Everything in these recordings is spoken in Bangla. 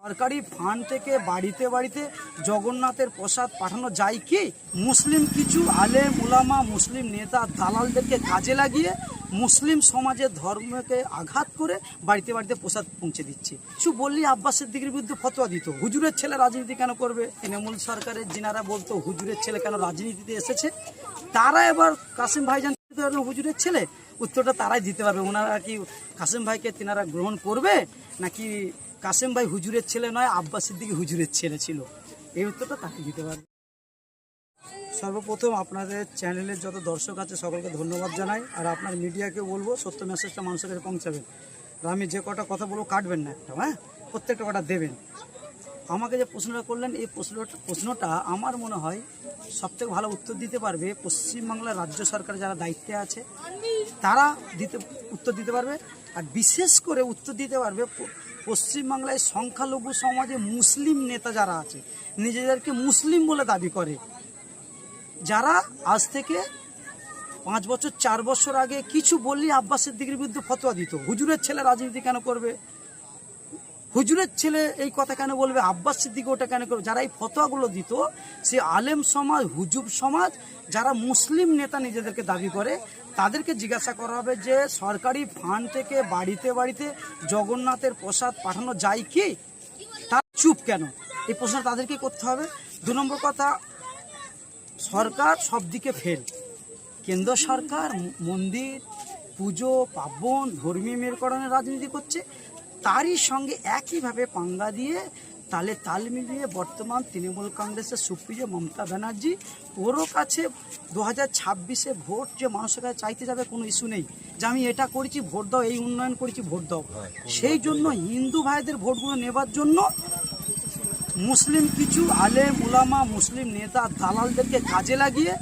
সরকারি ফান্ড থেকে বাড়িতে বাড়িতে জগন্নাথের প্রসাদ পাঠানো যায় কি? মুসলিম কিছু আলেম উলামা মুসলিম নেতা দালালদেরকে কাজে লাগিয়ে মুসলিম সমাজের ধর্মকে আঘাত করে বাড়িতে বাড়িতে প্রসাদ পৌঁছে দিচ্ছে। কিছু বললি আব্বাস সিদ্দিকীর বিরুদ্ধে ফতোয়া দিত, হুজুরের ছেলে রাজনীতি কেন করবে? তৃণমূল সরকারের যিনারা বলতো হুজুরের ছেলে কেন রাজনীতিতে এসেছে, তারা এবার কাসিম ভাইজান হুজুরের ছেলে, উত্তরটা তারাই দিতে পারবে। ওনারা কি কাসিম ভাইকে তিনারা গ্রহণ করবে, নাকি কাসিম ভাই হুজুরের ছেলে নয় আব্বাস সিদ্দিকী হুজুরের ছেলে ছিল? এই উত্তরটা তাকে দিতে পারবে। সর্বপ্রথম আপনাদের চ্যানেলের যত দর্শক আছে সকলকে ধন্যবাদ জানাই। আর আপনার মিডিয়াকে বলবো সত্য মেসেজটা মানুষের কাছে পৌঁছাবেন। আর আমি যে কটা কথা বলবো কাটবেন না একটা, হ্যাঁ, প্রত্যেকটা কটা দেবেন। আমাকে যে প্রশ্নটা করলেন এই প্রশ্নটা আমার মনে হয় সবথেকে ভালো উত্তর দিতে পারবে পশ্চিমবাংলার রাজ্য সরকার যারা দায়িত্বে আছে, তারা উত্তর দিতে পারবে। আর বিশেষ করে উত্তর দিতে পারবে পশ্চিমবাংলায় সংখ্যালঘু সমাজে মুসলিম নেতা যারা আছে, নিজেদেরকে মুসলিম বলে দাবি করে, যারা আজ থেকে 5 বছর 4 বছর আগে কিছু বললি আব্বাস সিদ্দিকীর বিরুদ্ধে ফতোয়া দিত, হুজুরের ছেলে রাজনীতি কেন করবে, হুজুরের ছেলে এই কথা কেন বলবে, আব্বাস সিদ্দিকী ওটা কেন করবে, যারা এই ফতোয়াগুলো দিত সে আলেম সমাজ হুজুব সমাজ যারা মুসলিম নেতা নিজেদেরকে দাবি করে, তাদেরকে জিজ্ঞাসা করা হবে যে সরকারি ফান্ড থেকে বাড়িতে বাড়িতে জগন্নাথের প্রসাদ পাঠানো যায় কি? তার চুপ কেন? এই প্রশ্ন তাদেরকে করতে হবে। 2 নম্বর কথা, সরকার সব দিকে ফেল। কেন্দ্র সরকার মন্দির পুজো পার্বণ ধর্মীয় মেরুকরণের রাজনীতি করছে, তারই সঙ্গে একইভাবে পাঙ্গা দিয়ে তাল মিলিয়ে বর্তমান তৃণমূল কংগ্রেসের সুপ্রিয় মমতা ব্যানার্জি, ওরও কাছে 2026-এ ভোট যে মানুষের কাছে চাইতে যাবে কোনো ইস্যু নেই যে আমি এটা করেছি ভোট দাও, এই উন্নয়ন করেছি ভোট দাও। সেই জন্য হিন্দু ভাইদের ভোটগুলো নেবার জন্য মুসলিম কিছু আলেম উলামা মুসলিম নেতা দালালদেরকে কাজে লাগিয়ে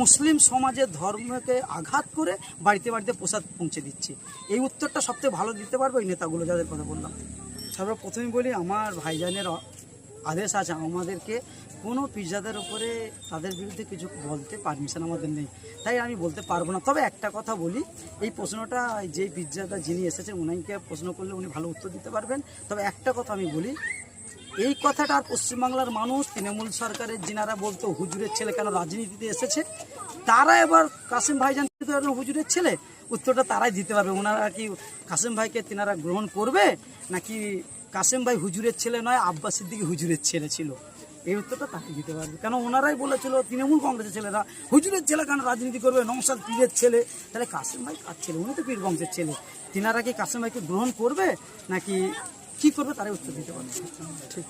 মুসলিম সমাজের ধর্মকে আঘাত করে বাড়িতে বাড়িতে প্রসাদ পৌঁছে দিচ্ছে। এই উত্তরটা সবথেকে ভালো দিতে পারবে ওই নেতাগুলো যাদের কথা বললাম। সর্বপ্রথমে বলি, আমার ভাইজানের আদেশ আছে আমাদেরকে কোনো পিজ্জাদের উপরে তাদের বিরুদ্ধে কিছু বলতে পারমিশন আমাদের নেই, তাই আমি বলতে পারবো না। তবে একটা কথা বলি, এই প্রশ্নটা যে পিজ্জাদা যিনি এসেছেন উনাকে প্রশ্ন করলে উনি ভালো উত্তর দিতে পারবেন। তবে একটা কথা আমি বলি, এই কথাটা আর পশ্চিমবাংলার মানুষ তৃণমূল সরকারের যিনারা বলতো হুজুরের ছেলে কেন রাজনীতিতে এসেছে, তারা এবার কাসিম ভাইজান হুজুরের ছেলে, উত্তরটা তারাই দিতে পারবে। ওনারা কি কাসিম ভাইকে তিনারা গ্রহণ করবে, নাকি কাসিম ভাই হুজুরের ছেলে নয় আব্বাস সিদ্দিকী হুজুরের ছেলে ছিল? এই উত্তরটা তাকে দিতে পারবে। কেন ওনারাই বলেছিল তৃণমূল কংগ্রেসের ছেলেরা হুজুরের ছেলে কেন রাজনীতি করবে, নওশাদ পীরের ছেলে, তাহলে কাসিম ভাই কার ছেলে? উনি তো পীর বংশের ছেলে। তিনারা কি কাসিম ভাইকে গ্রহণ করবে নাকি কি করবে, তারাই উত্তর দিতে পারবে। ঠিক।